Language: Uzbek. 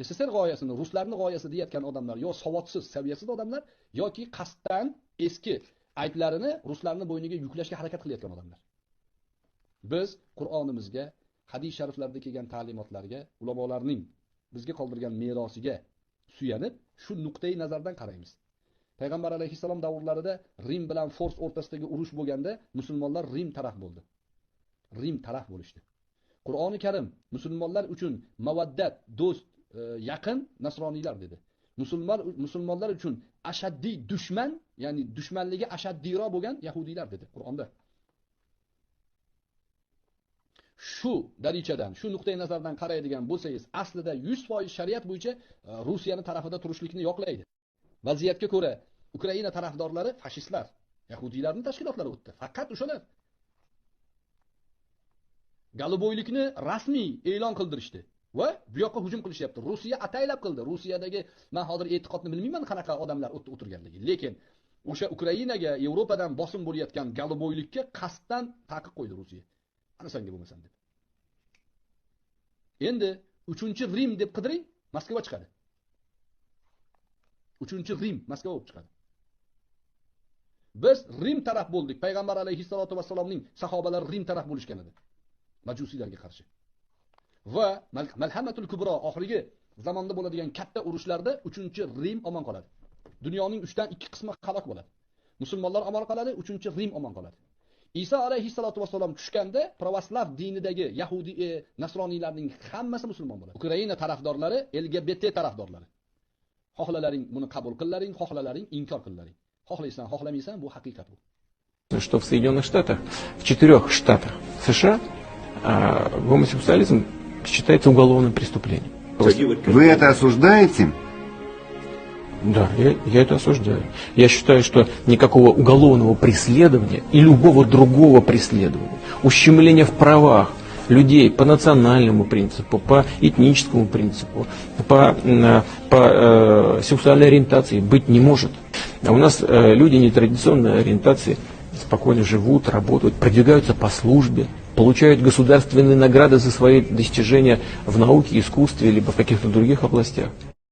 SSR g'oyasini, ruslarning g'oyasi deyotgan odamlar yo savodsiz, saviyasiz odamlar yoki qasddan eski ayblarini ruslarning bo'yniga yuklashga harakat qilayotgan odamlar. Biz Qur'onimizga, hadis shariflarda kelgan ta'limotlarga, ulamolarning bizga qoldirgan merosiga suyanib, shu nuqtai nazardan qaraymiz. Payg'ambar alayhissalom davrlarida Rim bilan Fors o'rtasidagi urush bo'lganda musulmonlar Rim taraf bo'ldi. Rim taraf bo'lishdi. Qur'oni Karim musulmonlar uchun mawaddat, do'st, yaqin nasroniylar dedi. Musulmonlar uchun ashaddiy dushman, ya'ni dushmanligi ashaddiyroq bo'lgan yahudiylar dedi Qur'onda. Shu darichadan, shu nuqtai nazardan qaraydigan bo'lsangiz, aslida 100% shariat bo'yicha Rossiyani tarafida turishlikni yoqlaydi. Vaziyatga ko'ra Ukraina tarafdorlari fashistlar, yahudiylarning tashkilotlari o'tdi. Faqat o'shalar Goluboylikni rasmiy e'lon qildirishdi va bu yoqqa hujum qilishyapti. Rossiya ataylab qildi. Rossiyadagi men hozir e'tiqodni bilmayman qanaqa odamlar o'tirganligi, lekin o'sha Ukrainaga Yevropadan bosim bo'layotgan Goluboylikka qasddan taqiq qo'ydi Rossiya. Ana senga bo'lmasan deb. Endi 3-Rim deb qidiring, Moskva chiqadi. 3-Rim Moskva bo'lib chiqadi. Biz Rim taraf bo'ldik. Payg'ambar alayhissalotu vassalomning sahobalari Rim taraf bo'lishgan edi. Majusiylarga qarshi. Va Malhamatul Kubro oxirgi zamonda bo'ladigan katta urushlarda 3-Rim omon qoladi. Dunyoning 3dan 2 qismi halok bo'ladi. Musulmonlar omon qoladi, 3-Rim omon qoladi. Isa alayhissalotu vassalom tushganda pravoslav dinidagi yahudi nasroniylarning hammasi musulmon bo'ladi. Ukraina tarafdorlari, LGBT tarafdorlari. Xohlalaring buni qabul qillaring, xohlalaring inkor qillaring. Xohlaysan, xohlamaysan, bu haqiqat bu. Что в Соединенных Штатах, в 4 штатах США, гомосексуализм считается уголовным преступлением. Вы это осуждаете? Да, я это осуждаю. Я считаю, что никакого уголовного преследования и любого другого преследования, ущемления в правах людей по национальному принципу, по этническому принципу, по сексуальной ориентации быть не может. А у нас люди нетрадиционной ориентации спокойно живут, работают, продвигаются по службе, получают государственные награды за свои достижения в науке, искусстве, либо в каких-то других областях.